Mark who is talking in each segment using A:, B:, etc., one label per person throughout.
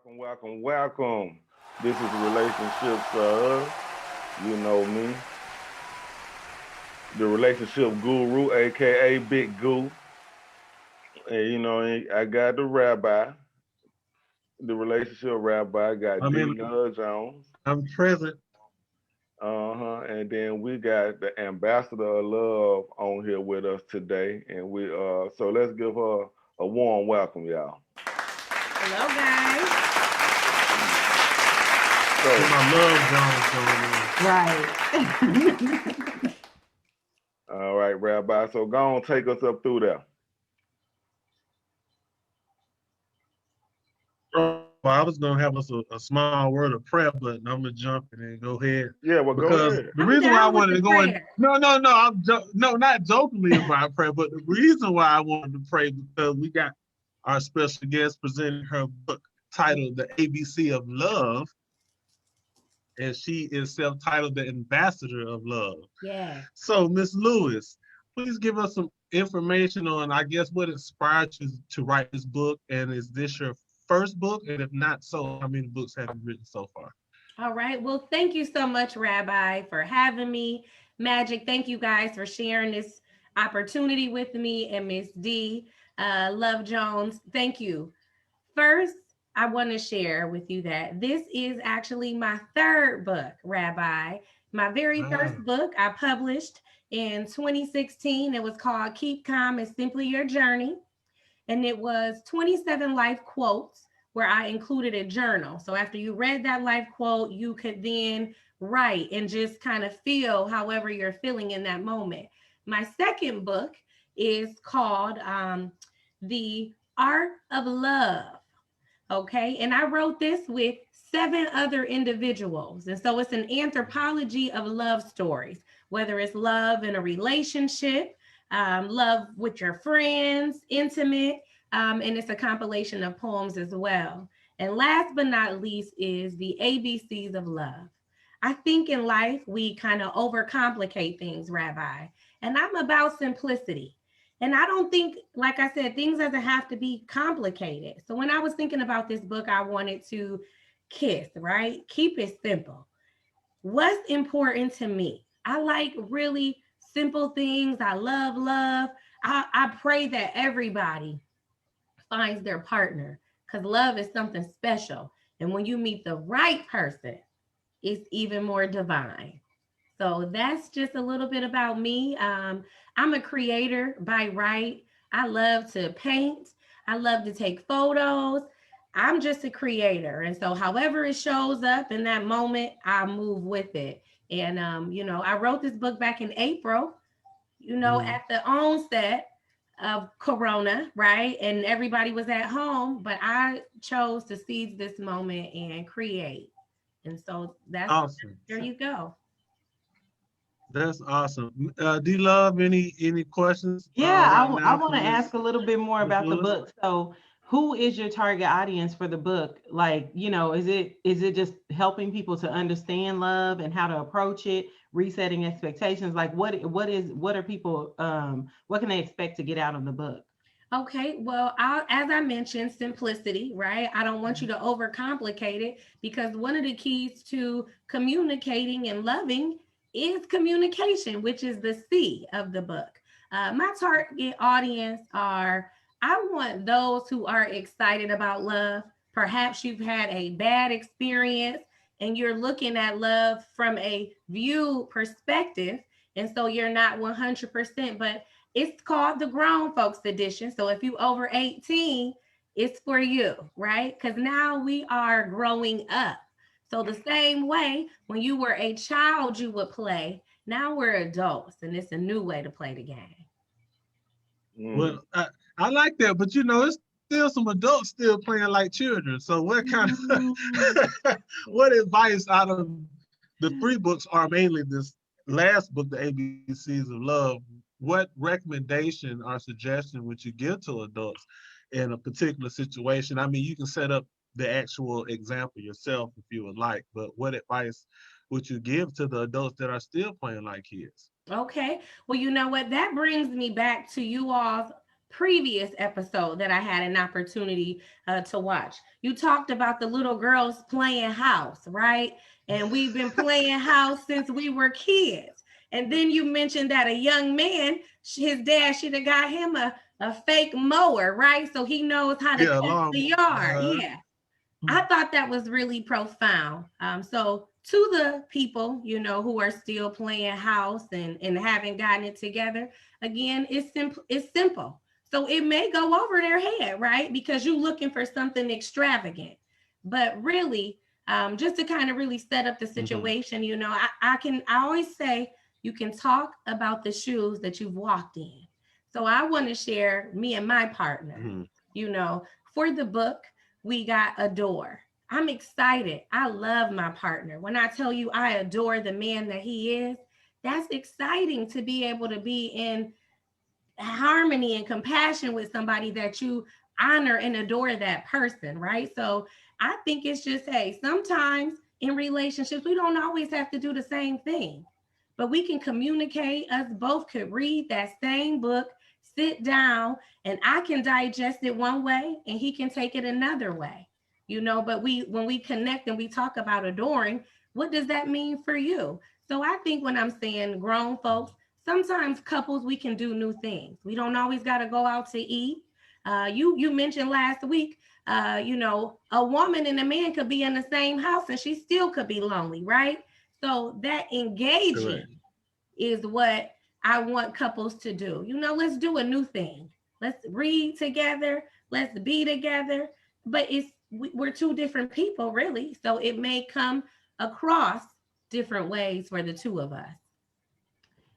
A: Welcome, welcome, welcome. This is Relationship Sir. You know me, the relationship guru, aka Big Goo. And I got the rabbi, the relationship rabbi. I got
B: I'm
A: D
B: in.
A: Love Jones.
B: I'm present.
A: Uh-huh. And then we got the ambassador of love on here with us today. And so let's give her a warm welcome, y'all.
C: Hello, guys.
B: Get
A: So,
B: my love Jones going on.
C: Right.
A: all right, Rabbi. So go on, take us up through there.
B: Well, I was gonna have us a small word of prayer, but I'm gonna jump in and go ahead
A: Yeah, well, go
B: because
A: ahead.
B: the
C: I'm
B: reason why I
C: down with
B: wanted
C: the
B: to go in.
C: prayer.
B: No, not jokingly about prayer, but the reason why I wanted to pray because we got our special guest presenting her book titled "The ABC of Love," and she is self-titled "The Ambassador of Love."
C: Yeah.
B: So, Miss Lewis, please give us some information on, I guess, what inspired you to write this book, and is this your first book? And if not so, how many books have you written so far?
C: All right. Well, thank you so much, Rabbi, for having me. Magic, thank you guys for sharing this opportunity with me. And Miss D, Love Jones, thank you. First, I want to share with you that this is actually my third book, Rabbi. My very first
B: Ah,
C: book I published in 2016. It was called Keep Calm and Simply Your Journey. And it was 27 life quotes where I included a journal. So after you read that life quote, you could then write and just kind of feel however you're feeling in that moment. My second book is called The Art of Love. Okay. And I wrote this with seven other individuals. And so it's an anthropology of love stories, whether it's love in a relationship, love with your friends, intimate, and it's a compilation of poems as well. And last but not least is the ABCs of love. I think in life we kind of overcomplicate things, Rabbi, and I'm about simplicity. And I don't think, like I said, things doesn't have to be complicated. So when I was thinking about this book, I wanted to kiss, right? Keep it simple. What's important to me? I like really simple things. I love love. I pray that everybody finds their partner because love is something special. And when you meet the right person, it's even more divine. So that's just a little bit about me. I'm a creator by right. I love to paint. I love to take photos. I'm just a creator. And so however it shows up in that moment, I move with it. And I wrote this book back in April,
B: mm,
C: at the onset of Corona, right? And everybody was at home, but I chose to seize this moment and create. And so
B: awesome.
C: there you go.
B: That's awesome. Do you love any questions
D: Yeah,
B: right
D: I
B: now
D: want
B: for
D: to ask a little bit more
B: Miss
D: about the
B: Lewis?
D: book. So, who is your target audience for the book? Like, is it just helping people to understand love and how to approach it, resetting expectations? Like, what are people what can they expect to get out of the book?
C: Okay, well, as I mentioned, simplicity, right? I don't want you to overcomplicate it because one of the keys to communicating and loving is communication, which is the C of the book. My target audience are, I want those who are excited about love. Perhaps you've had a bad experience and you're looking at love from a view perspective. And so you're not 100%, but it's called the grown folks edition. So if you over 18, it's for you, right? Because now we are growing up. So the same way when you were a child, you would play. Now we're adults, and it's a new way to play the game.
A: Mm.
B: Well, I like that, but it's still some adults still playing like children. So what kind
D: Mm.
B: of what advice out of the three books are mainly this last book, The ABCs of Love? What recommendation or suggestion would you give to adults in a particular situation? I mean, you can set up the actual example yourself if you would like, but what advice would you give to the adults that are still playing like kids?
C: Okay. Well, you know what? That brings me back to you all's previous episode that I had an opportunity to watch. You talked about the little girls playing house, right? And we've been playing house since we were kids. And then you mentioned that a young man, his dad should have got him a fake mower, right? So he knows how to
B: Yeah,
C: cut
B: alarm.
C: the yard. Yeah. I thought that was really profound. So to the people, who are still playing house and haven't gotten it together, again, it's simple. It's simple. So it may go over their head, right? Because you're looking for something extravagant. But really, just to kind of really set up the situation, I always say you can talk about the shoes that you've walked in. So I want to share me and my partner, for the book, we got adore. I'm excited. I love my partner. When I tell you I adore the man that he is, that's exciting to be able to be in harmony and compassion with somebody that you honor and adore that person, right? So I think it's just, hey, sometimes in relationships, we don't always have to do the same thing, but we can communicate. Us both could read that same book, sit down, and I can digest it one way and he can take it another way, but when we connect and we talk about adoring, what does that mean for you? So I think when I'm saying grown folks, sometimes couples, we can do new things. We don't always got to go out to eat. You mentioned last week, a woman and a man could be in the same house and she still could be lonely, right? So that engaging is what I want couples to do. Let's do a new thing. Let's read together. Let's be together. But we're two different people, really. So it may come across different ways for the two of us.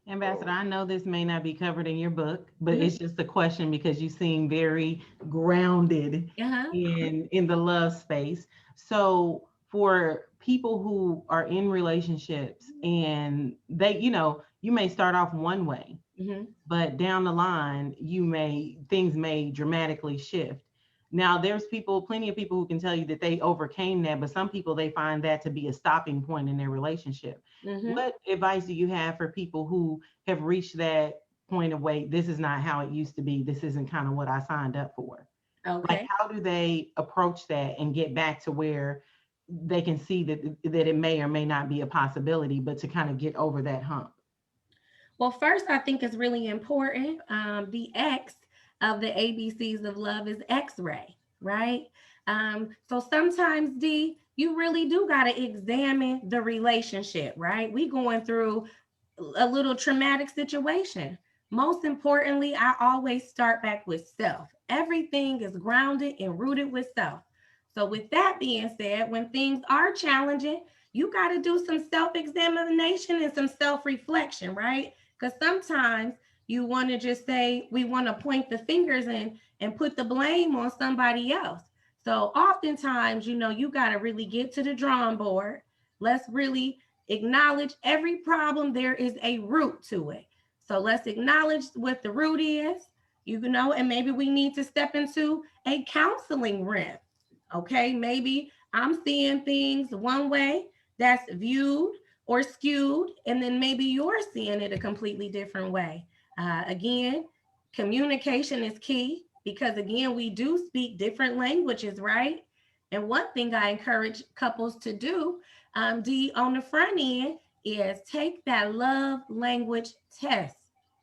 D: Ambassador, I know this may not be covered in your book, but it's just a question because you seem very grounded in the love space. So for people who are in relationships and they, you may start off one way, but down the line, things may dramatically shift. Now, there's plenty of people who can tell you that they overcame that, but some people, they find that to be a stopping point in their relationship. What advice do you have for people who have reached that point of, wait, this is not how it used to be. This isn't kind of what I signed up for.
C: Okay.
D: Like, how do they approach that and get back to where they can see that it may or may not be a possibility, but to kind of get over that hump?
C: Well, first, I think it's really important. The X of the ABCs of love is X-ray, right? So sometimes, D, you really do got to examine the relationship, right? We going through a little traumatic situation. Most importantly, I always start back with self. Everything is grounded and rooted with self. So with that being said, when things are challenging, you got to do some self-examination and some self-reflection, right? Because sometimes you want to just say, we want to point the fingers and put the blame on somebody else. So oftentimes, you got to really get to the drawing board. Let's really acknowledge every problem. There is a root to it. So let's acknowledge what the root is, and maybe we need to step into a counseling room. Okay, maybe I'm seeing things one way that's viewed or skewed, and then maybe you're seeing it a completely different way. Again, communication is key because, again, we do speak different languages, right? And one thing I encourage couples to do, D, on the front end, is take that love language test,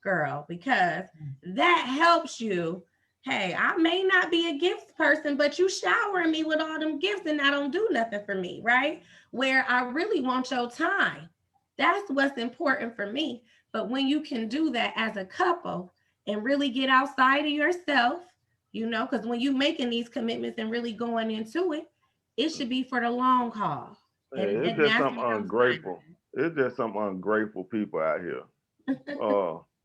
C: girl, because that helps you. Hey, I may not be a gifts person, but you showering me with all them gifts and I don't do nothing for me, right? Where I really want your time. That's what's important for me. But when you can do that as a couple and really get outside of yourself, because when you're making these commitments and really going into it, it should be for the long haul.
A: It's
C: And
A: just
C: that's
A: some
C: what I'm
A: ungrateful. It's just some ungrateful people out here.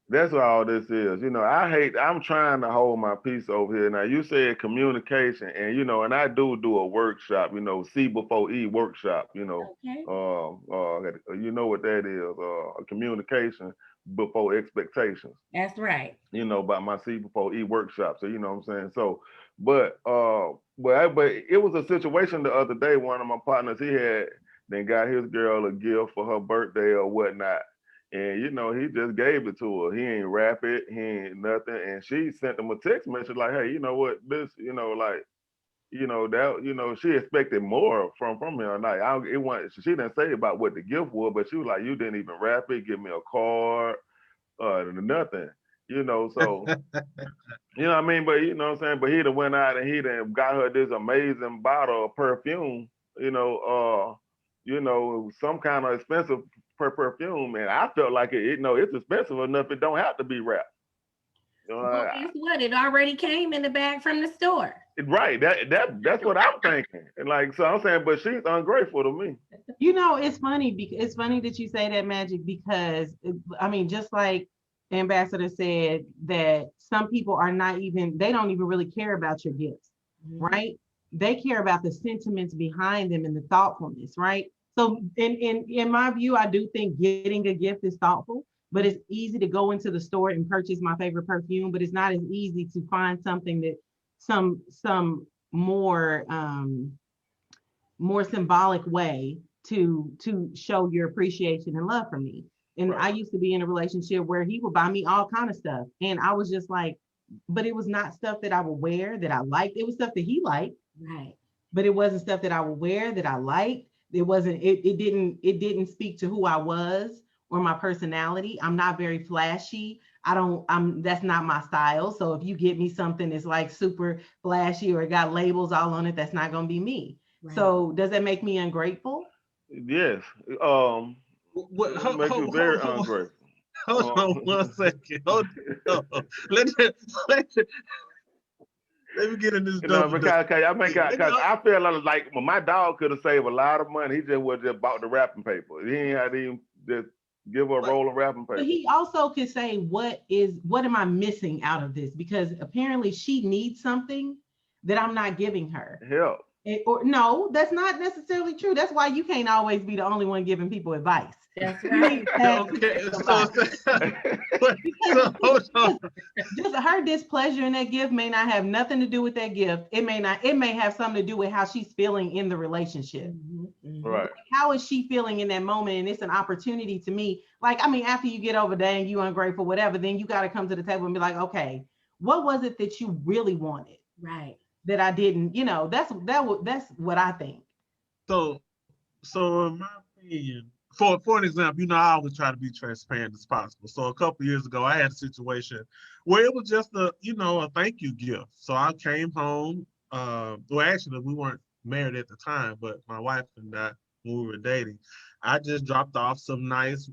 A: That's what all this is. I'm trying to hold my peace over here. Now, you said communication, and, and I do a workshop, see before E workshop,
C: Okay.
A: you know what that is, communication before expectations.
C: That's right.
A: About my see before E workshop. So, you know what I'm saying? So, but it was a situation the other day, one of my partners, he had then got his girl a gift for her birthday or whatnot. And he just gave it to her. He ain't rap it, he ain't nothing. And she sent him a text message like, hey, you know what, this, like, that, she expected more from him. Like, it wasn't, she didn't say about what the gift was, but she was like, you didn't even rap it, give me a card, nothing. So what I mean? But you know what I'm saying? But he done went out and he done got her this amazing bottle of perfume, some kind of expensive perfume. And I felt like it's expensive enough, it don't have to be wrapped.
C: Well, guess what? It already came in the bag from the store.
A: Right. That's what I'm thinking. And like, so I'm saying, but she's ungrateful to me.
D: It's funny because it's funny that you say that, Magic, because I mean, just like Ambassador said, that some people are not even, they don't even really care about your gifts, right? They care about the sentiments behind them and the thoughtfulness, right? So in my view, I do think getting a gift is thoughtful, but it's easy to go into the store and purchase my favorite perfume, but it's not as easy to find something that some more more symbolic way to show your appreciation and love for me. And I used to be in a relationship where he would buy me all kind of stuff. And I was just like, but it was not stuff that I would wear that I liked. It was stuff that he liked.
C: Right.
D: But it wasn't stuff that I would wear that I liked. It didn't speak to who I was or my personality. I'm not very flashy. That's not my style. So if you get me something that's like super flashy or it got labels all on it, that's not gonna be me. Right. So does that make me ungrateful?
A: Yes. It makes you very ungrateful.
B: Hold on 1 second. Hold on. Let me get in this.
A: Because I feel like my dog could have saved a lot of money. He just would have bought the wrapping paper. He ain't had to even just give her a roll of wrapping paper.
D: But he also could say, what am I missing out of this? Because apparently she needs something that I'm not giving her.
A: Help.
D: Or no, that's not necessarily true. That's why you can't always be the only one giving people advice.
C: That's right.
B: Okay, hold on.
D: Just her displeasure in that gift may not have nothing to do with that gift. It may have something to do with how she's feeling in the relationship.
A: Right.
D: How is she feeling in that moment? And it's an opportunity to me. Like, I mean, after you get over dang, you ungrateful, whatever, then you got to come to the table and be like, okay, what was it that you really wanted?
C: Right.
D: That I didn't, that's what I think.
B: So in my opinion, for an example, I always try to be transparent as possible. So a couple years ago, I had a situation where it was just a thank you gift. So I came home. Well, actually, we weren't married at the time, but my wife and I, when we were dating, I just dropped off some nice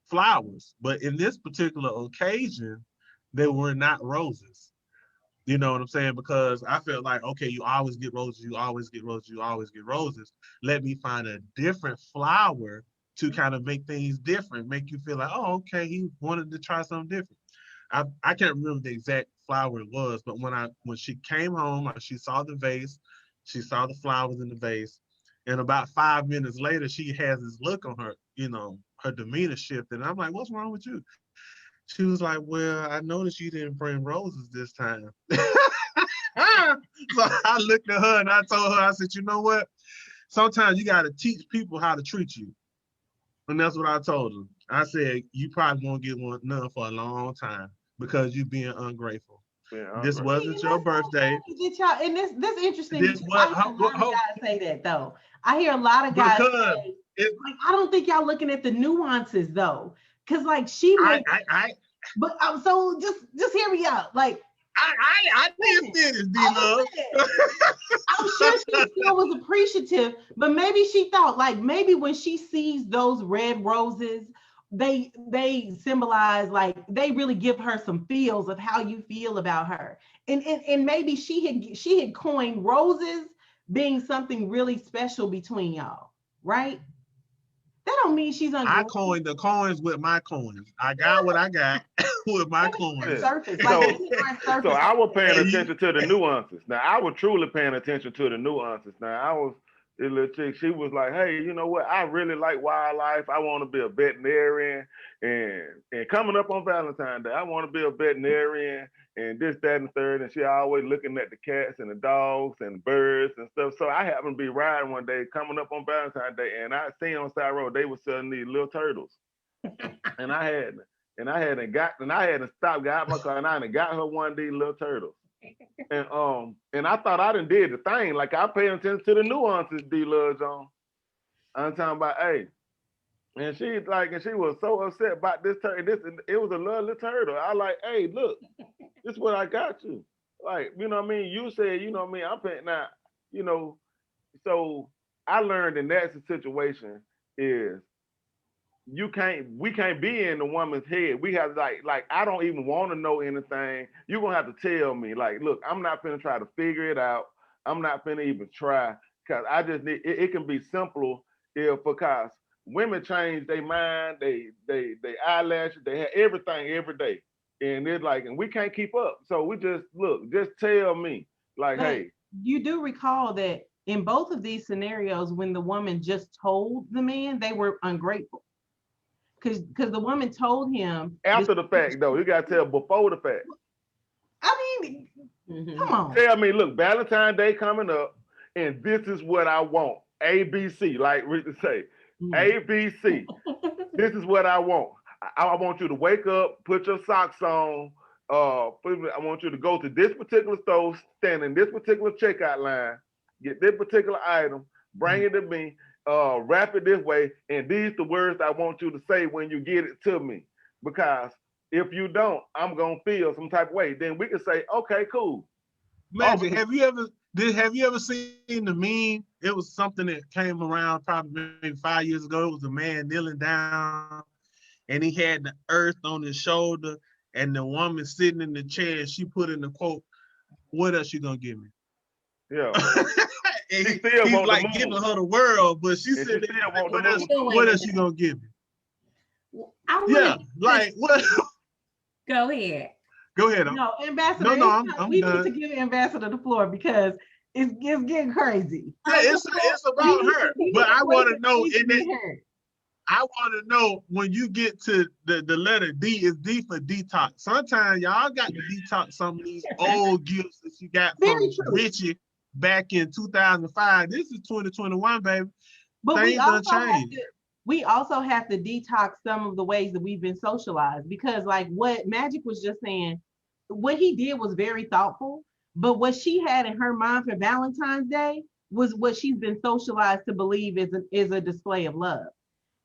B: flowers. But in this particular occasion, they were not roses. You know what I'm saying? Because I felt like, okay, you always get roses, you always get roses, you always get roses. Let me find a different flower to kind of make things different, make you feel like, oh, okay, he wanted to try something different. I can't remember the exact flower it was, but when she came home, she saw the vase, she saw the flowers in the vase, and about 5 minutes later, she has this look on her, her demeanor shifted. And I'm like, what's wrong with you? She was like, well, I noticed you didn't bring roses this time. So I looked at her and I told her, I said, you know what? Sometimes you got to teach people how to treat you. And that's what I told her. I said, you probably won't get none for a long time because you're being ungrateful. This wasn't your birthday.
D: And that's interesting. I hear a lot of guys say that, though. I hear a lot of guys say, I don't think y'all looking at the nuances, though. Because like she might, but so just hear me out. Like
B: I did this, D-Love.
D: I'm sure she still was appreciative, but maybe she thought like maybe when she sees those red roses, they symbolize like they really give her some feels of how you feel about her. And maybe she had coined roses being something really special between y'all, right? That don't mean she's ungrateful.
B: I coined the coins with my coins. I got what I got with my coins.
A: So I was paying attention to the nuances. Now I was truly paying attention to the nuances. Now this little chick, she was like, hey, you know what? I really like wildlife. I want to be a veterinarian. And coming up on Valentine's Day, I want to be a veterinarian and this, that, and the third. And she always looking at the cats and the dogs and the birds and stuff. So I happened to be riding one day coming up on Valentine's Day, and I seen on side road they were selling these little turtles. and I hadn't stopped, got out my car, and I hadn't got her one of these little turtles. And I thought I done did the thing. Like I pay attention to the nuances, D Lil John. I'm talking about, hey. And she was so upset about this turtle. It was a lovely turtle. I like, hey, look, this is what I got you. Like, you know what I mean? You said, you know what I mean? I'm paying now, you know. So I learned in that situation is we can't be in the woman's head. We have like I don't even want to know anything. You're gonna have to tell me, like, look, I'm not gonna try to figure it out. I'm not gonna even try because I just need it can be simple if because women change their mind, they eyelashes, they have everything every day. And it's like, and we can't keep up. So we just just tell me, like,
D: But
A: hey.
D: you do recall that in both of these scenarios, when the woman just told the man, they were ungrateful. Because the woman told him
A: After the fact, though, you gotta tell before the fact.
D: I mean, come on.
A: Tell me, look, Valentine's Day coming up, and this is what I want. ABC, like Rita say. ABC. This is what I want. I want you to wake up, put your socks on. I want you to go to this particular store, stand in this particular checkout line, get this particular item, bring it to me, wrap it this way, and these the words I want you to say when you get it to me. Because if you don't, I'm gonna feel some type of way. Then we can say, okay, cool.
B: Magic, have you ever seen the meme? It was something that came around probably maybe 5 years ago. It was a man kneeling down and he had the earth on his shoulder and the woman sitting in the chair, and she put in the quote, "What else you gonna give me?"
A: Yeah.
B: And he's like giving her the world, but she said, what else you gonna give me? Yeah, like what?
C: Go ahead.
B: Go ahead.
D: No, Ambassador.
B: No, I'm
D: we
B: done.
D: need to give Ambassador the floor because it's getting crazy.
B: Yeah, it's about her. But I want to know I want to know when you get to the letter D, is D for detox. Sometimes y'all got to detox some of these old gifts that you got from Richie back in 2005. This is 2021, baby.
D: But
B: things done changed.
D: We also have to detox some of the ways that we've been socialized, because like what Magic was just saying, what he did was very thoughtful, but what she had in her mind for Valentine's Day was what she's been socialized to believe is a display of love.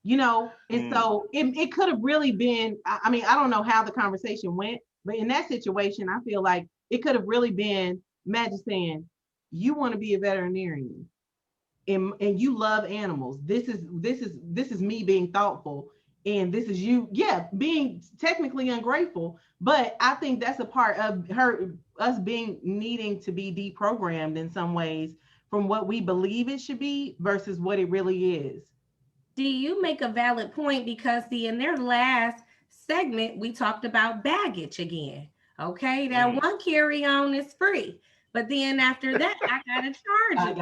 D: You know, and so it could have really been, I mean, I don't know how the conversation went, but in that situation, I feel like it could have really been Magic saying, you want to be a veterinarian and you love animals. This is me being thoughtful, and this is you, being technically ungrateful. But I think that's a part of us being needing to be deprogrammed in some ways from what we believe it should be versus what it really is.
C: Do you make a valid point? Because see, in their last segment, we talked about baggage again. Okay, that one carry-on is free, but then after that, I gotta charge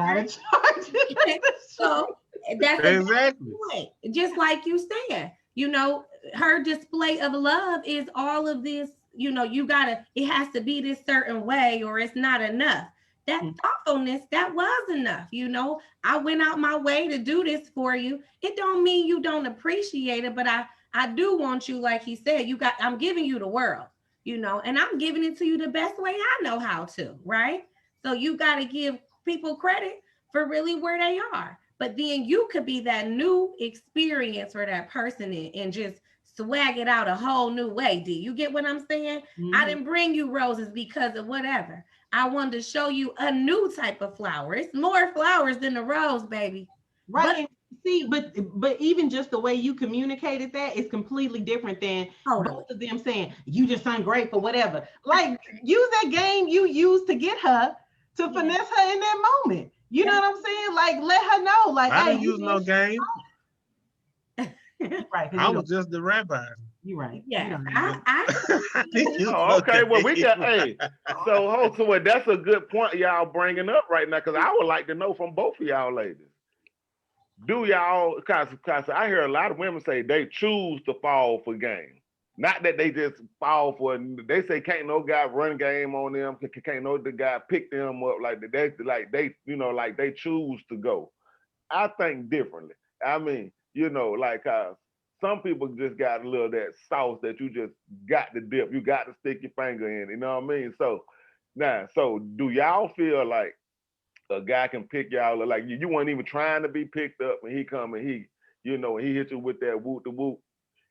C: it. So that's exactly a point. Just like you said, you know, her display of love is all of this. You know, it has to be this certain way, or it's not enough. That thoughtfulness, that was enough. You know, I went out my way to do this for you. It don't mean you don't appreciate it, but I do want you, like he said, I'm giving you the world, you know, and I'm giving it to you the best way I know how to, right? So you got to give people credit for really where they are. But then you could be that new experience for that person and just swag it out a whole new way. Do you get what I'm saying? I didn't bring you roses because of whatever. I wanted to show you a new type of flower. It's more flowers than the rose, baby.
D: Right. But even just the way you communicated that is completely different than both of them saying, you just ungrateful, whatever. Like, use that game you used to get her to finesse her in that moment. You know what I'm saying? Like, let her know. Like,
B: I didn't use no game.
D: Right.
B: I was just the rabbi.
D: You're right.
C: Yeah.
A: Okay, well, we got, so that's a good point y'all bringing up right now, because I would like to know from both of y'all ladies. Do y'all, because I hear a lot of women say they choose to fall for game. Not that they just fall for it. They say can't no guy run game on them, can't no the guy pick them up like they choose to go. I think differently. I mean, you know, like some people just got a little of that sauce that you just got to dip. You got to stick your finger in. You know what I mean? So now, so do y'all feel like a guy can pick y'all, like you weren't even trying to be picked up, and he come and he, you know, he hit you with that whoop the whoop,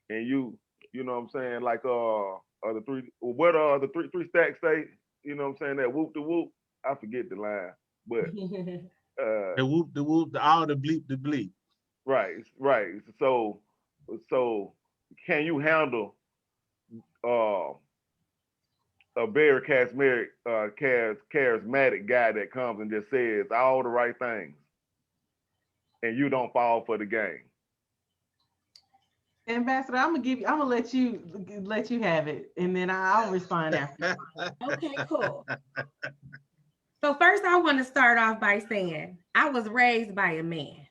A: and you know what I'm saying, like the three, what the three stacks say, you know what I'm saying, that whoop the whoop. I forget the line, but
B: The whoop, the all, the bleep, the bleep.
A: right. So can you handle uh a very charismatic guy that comes and just says all the right things, and you don't fall for the game?
D: Ambassador, I'm gonna let you have it, and then I'll respond after.
C: Okay, cool. So first I want to start off by saying I was raised by a man.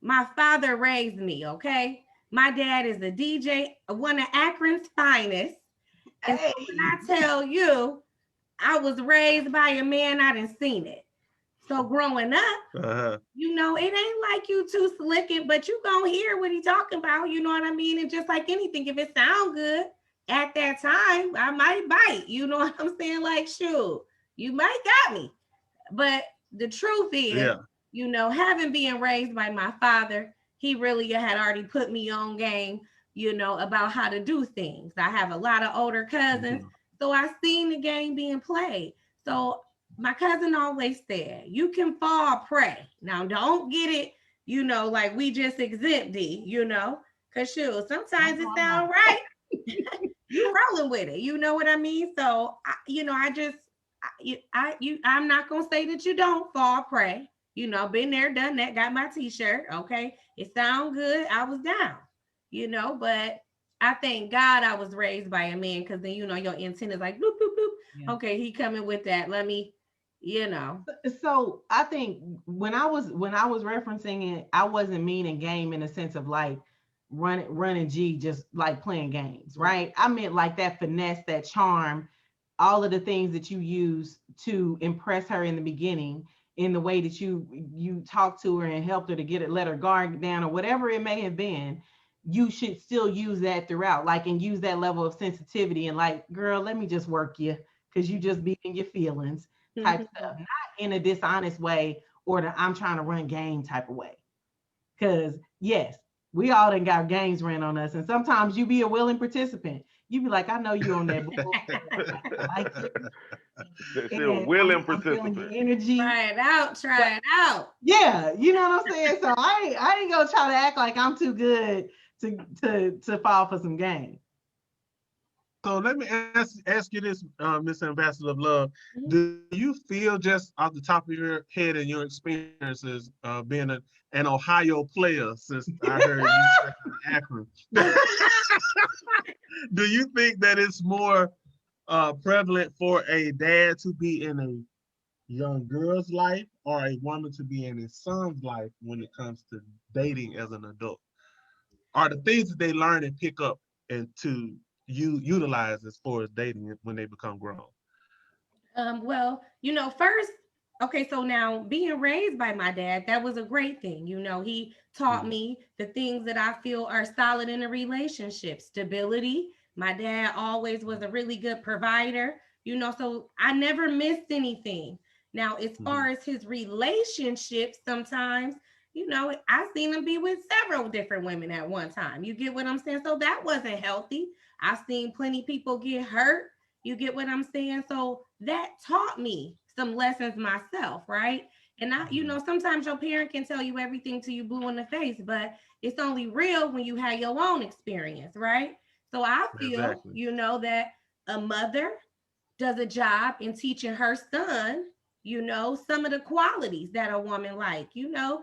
C: My father raised me, okay? My dad is a DJ, one of Akron's finest. And so when I tell you I was raised by a man, I done seen it. So growing up, you know, it ain't like you too slicking, but you gonna hear what he talking about, you know what I mean? And just like anything, if it sound good at that time, I might bite, you know what I'm saying? Like, shoot, you might got me. But the truth is, you know, having been raised by my father, he really had already put me on game, you know, about how to do things. I have a lot of older cousins, so I seen the game being played. So my cousin always said, you can fall prey. Now, don't get it, you know, like we just exempt D, you know, because shoot, sometimes it sound right. You rolling with it, you know what I mean? So, I'm not gonna say that you don't fall prey. You know, been there, done that, got my t-shirt. Okay, it sound good. I was down, you know, but I thank God I was raised by a man, because then, you know, your intent is like, bloop, bloop, bloop. Yeah. Okay, he coming with that. Let me, you know.
D: So I think when I was referencing it, I wasn't meaning game in the sense of like running G, just like playing games, right? I meant like that finesse, that charm, all of the things that you use to impress her in the beginning, in the way that you talked to her and helped her to let her guard down, or whatever it may have been. You should still use that throughout, like, and use that level of sensitivity and like, girl, let me just work you, because you just be in your feelings type stuff, not in a dishonest way or the I'm trying to run game type of way. Because yes, we all done got games ran on us, and sometimes you be a willing participant. You be like, I know you on that bull. Like
A: Still willing participant.
D: The energy.
C: Try it out.
D: Yeah, you know what I'm saying? So I ain't gonna try to act like I'm too good to fall for some game.
B: So let me ask you this, Miss Ambassador of Love. Do you feel, just off the top of your head and your experiences being an Ohio player, since I heard you say Akron, do you think that it's more prevalent for a dad to be in a young girl's life, or a woman to be in his son's life when it comes to dating as an adult? Are the things that they learn and pick up and to utilize as far as dating when they become grown?
C: Well, you know, first, okay, so now being raised by my dad, that was a great thing. You know, he taught me the things that I feel are solid in a relationship: stability. My dad always was a really good provider, you know, so I never missed anything. Now, as far as his relationships, sometimes, you know, I seen him be with several different women at one time. You get what I'm saying? So that wasn't healthy. I've seen plenty of people get hurt. You get what I'm saying? So that taught me some lessons myself, right? And I, you know, sometimes your parent can tell you everything till you blue in the face, but it's only real when you have your own experience, right? So I feel, you know, that a mother does a job in teaching her son, you know, some of the qualities that a woman like, you know,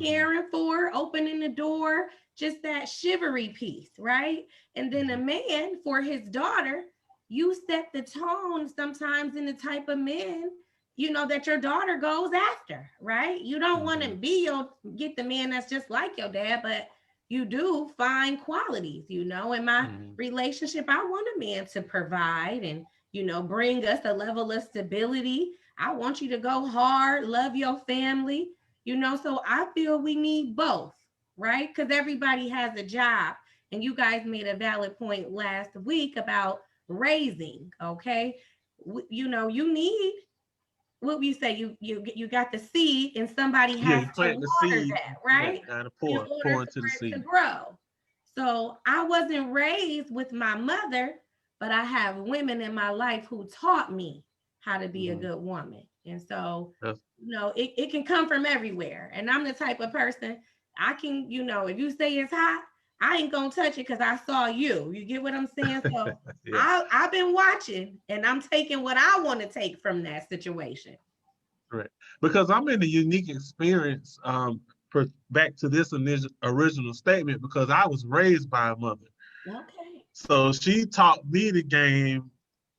C: caring for, opening the door, just that chivalry piece, right? And then a man, for his daughter, you set the tone sometimes in the type of men, you know, that your daughter goes after, right? You don't want to get the man that's just like your dad, but you do find qualities, you know. In my relationship, I want a man to provide and, you know, bring us a level of stability. I want you to go hard, love your family, you know. So I feel we need both, right? Because everybody has a job. And you guys made a valid point last week about raising, okay? You know, you need, what we say, you got the seed and somebody
B: Yeah,
C: has
B: you
C: to
B: plant the
C: water
B: seed.
C: that,
B: Yeah,
C: right?
B: gotta
C: In
B: pour
C: order
B: into the
C: for it to
B: seed.
C: grow. So I wasn't raised with my mother, but I have women in my life who taught me how to be a good woman. And so,
B: That's,
C: you know, it can come from everywhere. And I'm the type of person, I can, you know, if you say it's hot, I ain't gonna touch it because I saw you. You get what I'm saying? So
B: yeah.
C: I've been watching and I'm taking what I want to take from that situation.
B: Correct. Because I'm in a unique experience, back to this original statement, because I was raised by a mother.
C: Okay.
B: So she taught me the game,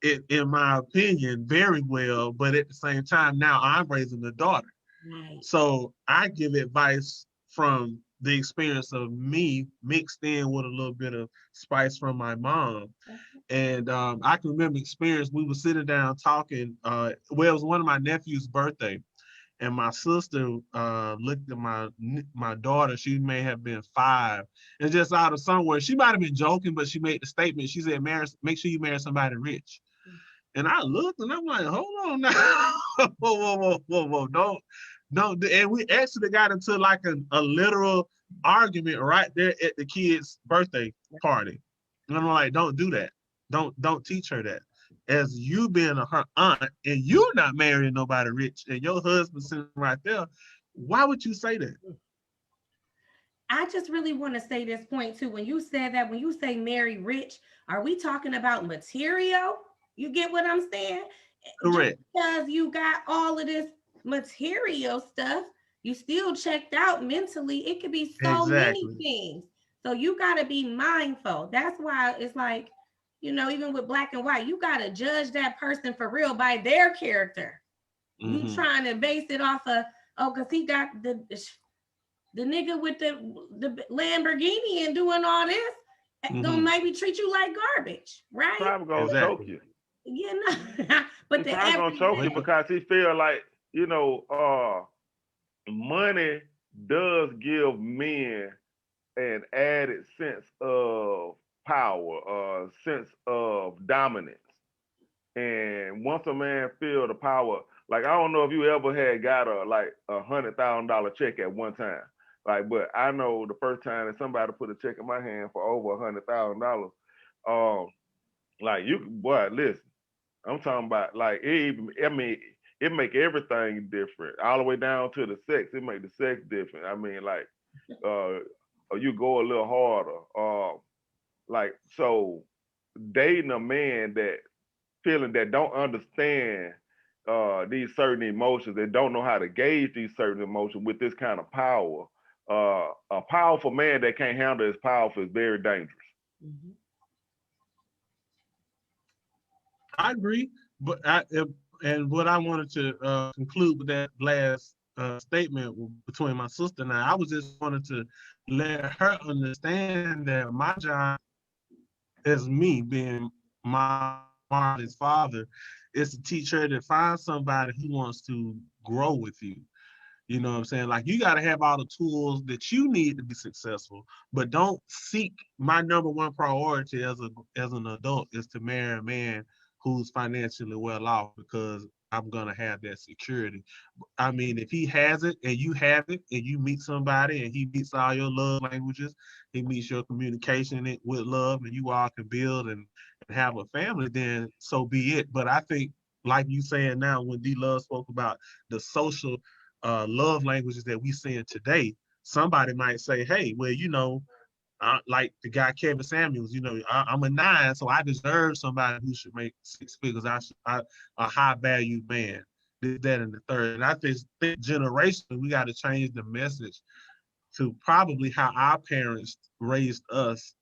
B: in my opinion, very well. But at the same time, now I'm raising a daughter.
C: Right.
B: So I give advice from the experience of me mixed in with a little bit of spice from my mom. And I can remember experience, we were sitting down talking, well, it was one of my nephew's birthday. And my sister looked at my daughter. She may have been 5, and just out of somewhere, she might have been joking, but she made the statement. She said, make sure you marry somebody rich." And I looked, and I'm like, "Hold on now, whoa, don't." And we actually got into like a literal argument right there at the kid's birthday party. And I'm like, "Don't do that. Don't teach her that." As you being her aunt and you're not marrying nobody rich and your husband sitting right there, why would you say that?
C: I just really want to say this point too. When you said that, when you say marry rich, are we talking about material? You get what I'm saying?
B: Correct.
C: Just because you got all of this material stuff, you still checked out mentally. It could be so many
B: Exactly.
C: things. So you got to be mindful. That's why it's like, you know, even with black and white, you got to judge that person for real by their character. You trying to base it off of, oh, because he got the nigga with the Lamborghini and doing all this, gonna maybe treat you like garbage, right?
A: Probably gonna choke
B: Exactly.
A: you.
C: You know, but
A: He
C: the
A: probably gonna choke you
C: everyday,
A: because he feel like, you know, money does give men an added sense of power, a sense of dominance. And once a man feel the power, like I don't know if you ever had got a $100,000 check at one time. Like, but I know the first time that somebody put a check in my hand for over $100,000, like you, boy, listen, I'm talking about like I mean, it make everything different, all the way down to the sex. It make the sex different. I mean, like, uh, you go a little harder. Like so, dating a man that feeling that don't understand these certain emotions, that don't know how to gauge these certain emotions with this kind of power. A powerful man that can't handle his powerful is very dangerous.
C: Mhm.
B: I agree, but and what I wanted to conclude with that last statement between my sister and I was just wanted to let her understand that my job as me being Marley's father is to teach her to find somebody who wants to grow with you. You know what I'm saying? Like you got to have all the tools that you need to be successful, but don't seek. My number one priority as an adult is to marry a man who's financially well off because I'm gonna have that security. I mean, if he has it and you have it, and you meet somebody and he meets all your love languages, he meets your communication with love, and you all can build and have a family, then so be it. But I think, like you saying now, when D Love spoke about the social love languages that we seeing today, somebody might say, hey, well, you know, like the guy Kevin Samuels, you know, I'm a 9, so I deserve somebody who should make 6 figures. A high value man. Did that in the third. And I think generationally, we got to change the message to probably how our parents raised us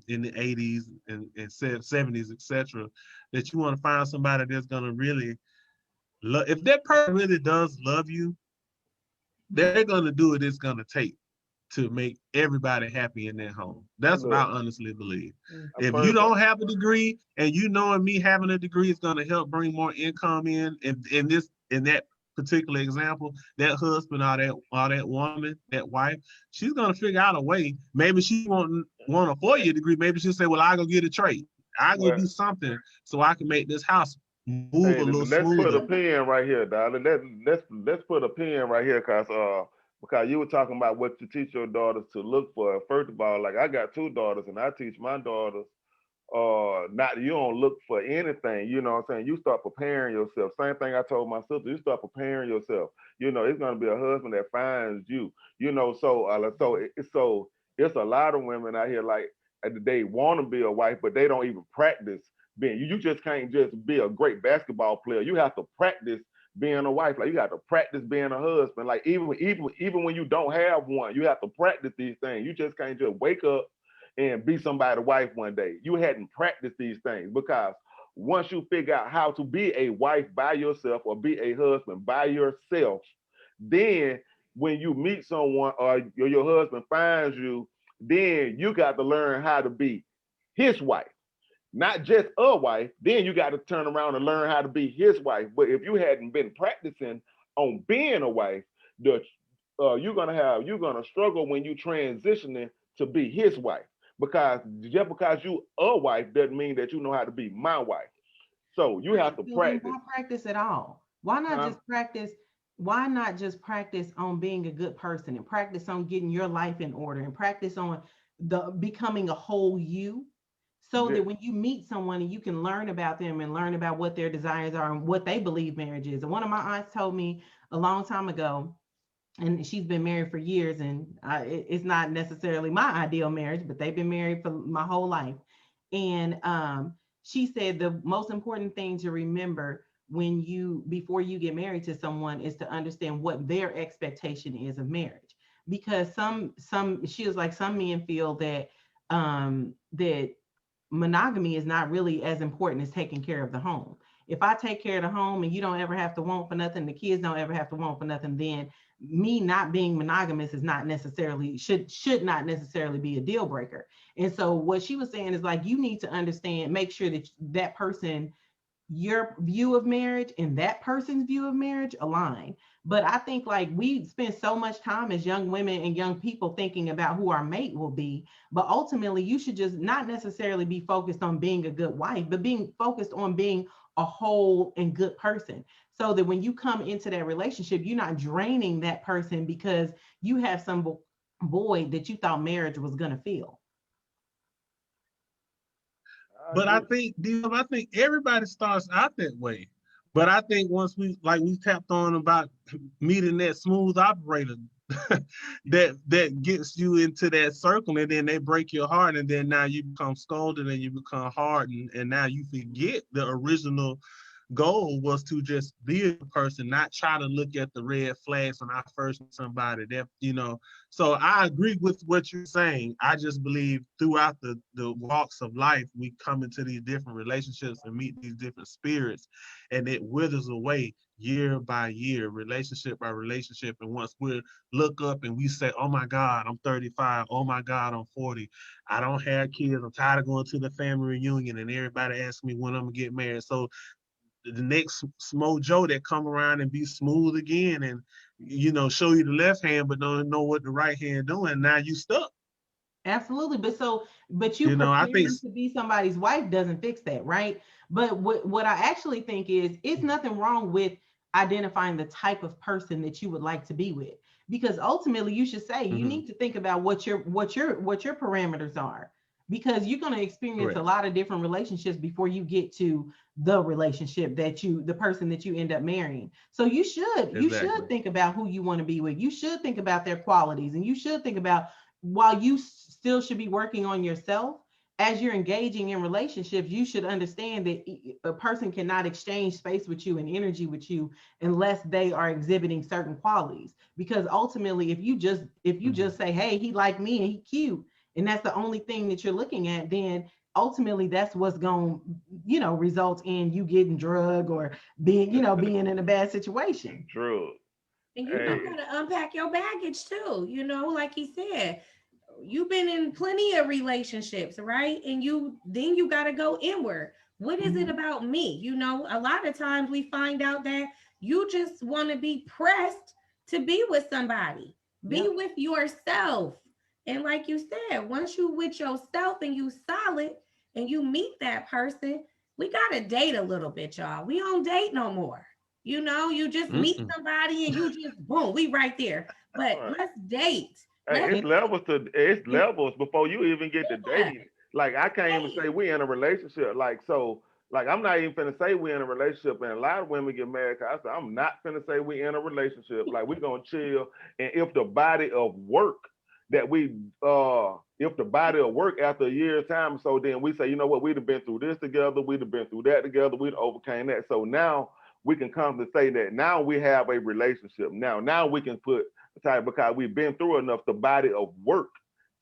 B: in the 80s and 70s, etc. That you want to find somebody that's going to really love. If that person really does love you, they're going to do what it's going to take to make everybody happy in their home. That's what I
A: Look,
B: honestly believe.
A: a
B: If you
A: person,
B: don't have a degree and you knowing me having a degree is going to help bring more income in this in that particular example, that husband or that woman, that wife, she's gonna figure out a way. Maybe she won't want a 4-year degree. Maybe she'll say, well, I go get a trade. I go
A: Well,
B: do something so I can make this house move
A: hey,
B: a little
A: let's put a
B: smoother.
A: pin right here, darling. Let's put a pin right here, because you were talking about what you teach your daughters to look for. First of all, like I got 2 daughters, and I teach my daughters, not you don't look for anything. You know what I'm saying? You start preparing yourself. Same thing I told my sister. You start preparing yourself. You know, it's gonna be a husband that finds you. You know, so it's a lot of women out here like they want to be a wife, but they don't even practice being. You just can't just be a great basketball player. You have to practice being a wife. Like you got to practice being a husband. Like even when you don't have one, you have to practice these things. You just can't just wake up and be somebody's wife one day. You hadn't practiced these things, because once you figure out how to be a wife by yourself or be a husband by yourself, then when you meet someone or your husband finds you, then you got to learn how to be his wife, not just a wife. Then you got to turn around and learn how to be his wife. But if you hadn't been practicing on being a wife, you're gonna struggle when you transitioning to be his wife, because just because you a wife doesn't mean that you know how to be my wife. So you have to
D: So then
A: practice.
D: why practice at all? Why not
A: Huh?
D: just practice? Why not just practice on being a good person and practice on getting your life in order and practice on the becoming a whole you, so
A: Yeah.
D: that when you meet someone and you can learn about them and learn about what their desires are and what they believe marriage is. And one of my aunts told me a long time ago, and she's been married for years, and it's not necessarily my ideal marriage, but they've been married for my whole life. And she said the most important thing to remember before you get married to someone is to understand what their expectation is of marriage, because she was like, some men feel that that monogamy is not really as important as taking care of the home. If I take care of the home and you don't ever have to want for nothing, the kids don't ever have to want for nothing, then me not being monogamous is not necessarily should not necessarily be a deal breaker. And so what she was saying is like, you need to understand, make sure that that person, your view of marriage and that person's view of marriage align. But I think like we spend so much time as young women and young people thinking about who our mate will be, but ultimately you should just not necessarily be focused on being a good wife, but being focused on being a whole and good person, so that when you come into that relationship, you're not draining that person because you have some void that you thought marriage was going to fill.
A: I
B: But I
A: agree.
B: think, I think everybody starts out that way. But I think once we tapped on about meeting that smooth operator that gets you into that circle, and then they break your heart, and then now you become scolded and you become hardened, and now you forget the original goal was to just be a person, not try to look at the red flags when I first meet somebody. That. So I agree with what you're saying. I just believe throughout the walks of life, we come into these different relationships and meet these different spirits, and it withers away year by year, relationship by relationship. And once we look up and we say, oh my God, I'm 35. Oh my God, I'm 40. I don't have kids. I'm tired of going to the family reunion and everybody asks me when I'm gonna get married. So the next Joe that come around and be smooth again and show you the left hand but don't know what the right hand doing, now you stuck.
D: Absolutely. But you
B: I think
D: preparing to be somebody's wife doesn't fix that, right? But what I actually think is, it's nothing wrong with identifying the type of person that you would like to be with. Because ultimately you should say, you
B: mm-hmm,
D: need to think about what your parameters are. Because you're going to experience a
B: correct.
D: lot of different relationships before you get to the relationship the person that you end up marrying. So you should
B: Exactly.
D: think about who you want to be with. You should think about their qualities, and you should think about, while you still should be working on yourself, as you're engaging in relationships, you should understand that a person cannot exchange space with you and energy with you unless they are exhibiting certain qualities. Because ultimately, if you just
B: Mm-hmm.
D: say, hey, he like me and he cute, and that's the only thing that you're looking at, then ultimately that's what's going to result in you getting drug or being in a bad situation.
A: True.
C: And you
A: Hey,
C: got to unpack your baggage too, like he said. You've been in plenty of relationships, right? And you got to go inward. What is it
D: Mhm.
C: about me? A lot of times we find out that You just want to be pressed to be with somebody. Be with yourself. And like you said, once you with yourself and you solid and you meet that person, we gotta date a little bit, y'all. We don't date no more. You know, you just meet somebody and you just boom, we right there. But let's date.
A: Hey, it's levels before you even get to dating. Like I can't even say we in a relationship. Like I'm not even finna say we in a relationship, and a lot of women get mad because I said I'm not finna say we in a relationship. Like we gonna chill, and if the body of work that if the body of work after a year's time, so then we say, you know what, we'd have been through this together, we'd have been through that together, we'd overcame that. So now we can come to say that now we have a relationship. Now we can put because we've been through enough. The body of work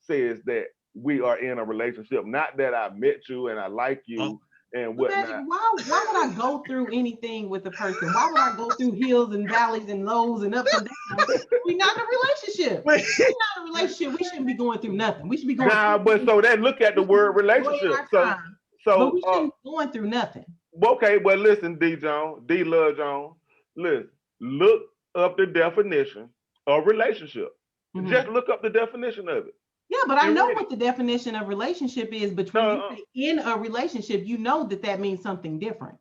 A: says that we are in a relationship. Not that I met you and I like you and whatnot.
D: Magic, why would I go through anything with a person? Why would I go through hills and valleys and lows and ups and downs? We're not in a relationship. We're not in a relationship. We shouldn't be going through nothing. We should be going
A: but so then look at the word relationship. So
D: but we shouldn't be going through nothing.
A: Okay, well listen, D Love Jones, listen, look up the definition of relationship.
D: Mm-hmm.
A: Just look up the definition of it.
D: Yeah, but I know what the definition of relationship is. But when you say in a relationship, you know that means something different.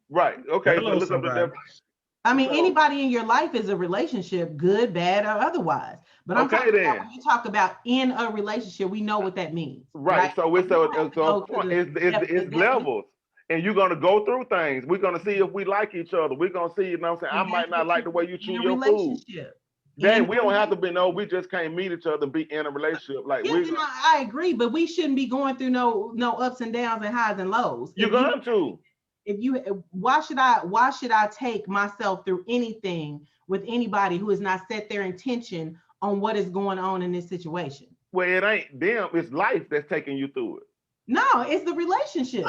A: Right. Okay. So look up the definition.
D: I mean, anybody in your life is a relationship, good, bad, or otherwise. But I'm talking about when you talk about in a relationship, we know what that means.
A: Right. So it's levels. And you're gonna go through things. We're gonna see if we like each other. We're gonna see, you know what I'm saying? I might not like the way you chew your food. Then we don't have to be we just can't meet each other and be in a relationship. Like
D: I agree, but we shouldn't be going through no ups and downs and highs and lows.
A: You're going to.
D: Why should I take myself through anything with anybody who has not set their intention on what is going on in this situation?
A: Well, it ain't them, it's life that's taking you through it.
D: No, it's the relationship.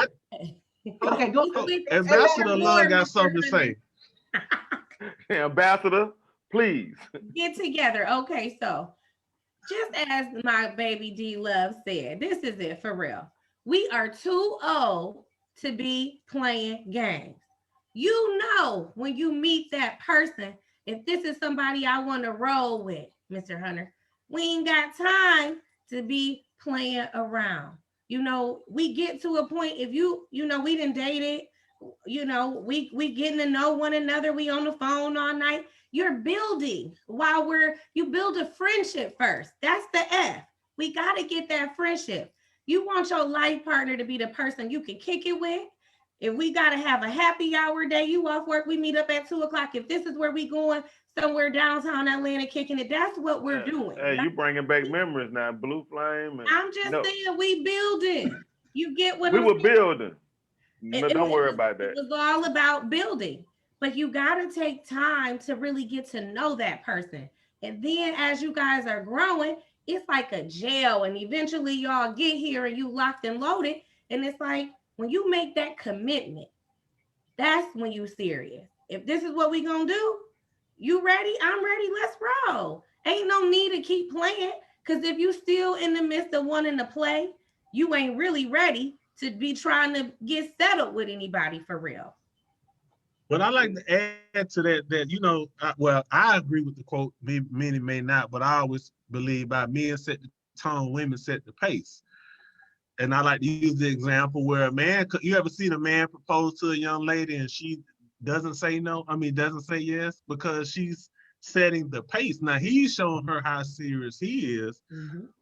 D: Okay, go ahead.
B: Ambassador Love got something to say.
A: Ambassador, please.
C: Get together. Okay, so just as my baby D Love said, this is it for real. We are too old to be playing games. You know, when you meet that person, if this is somebody I want to roll with, Mr. Hunter, we ain't got time to be playing around. You know, we get to a point, if you know, we done dated, you know, we getting to know one another, we on the phone all night. You're building you build a friendship first. That's the F. We got to get that friendship. You want your life partner to be the person you can kick it with. If we got to have a happy hour day, you off work, we meet up at 2:00. If this is where we going, somewhere downtown Atlanta kicking it, that's what we're doing.
A: Hey, you bringing back memories now, Blue Flame.
C: I'm just saying we building. You get what
A: we were building. No, don't worry about that.
C: It was all about building. But you got to take time to really get to know that person. And then as you guys are growing, it's like a jail. And eventually y'all get here and you locked and loaded. And it's like, when you make that commitment, that's when you serious. If this is what we gonna do, you ready? I'm ready. Let's roll. Ain't no need to keep playing. Because if you still in the midst of wanting to play, you ain't really ready to be trying to get settled with anybody for real.
B: But I like to add to that you know, I agree with the quote, many may not, but I always believe by men set the tone, women set the pace. And I like to use the example where you ever seen a man propose to a young lady and she doesn't say yes because she's setting the pace. Now he's showing her how serious he is,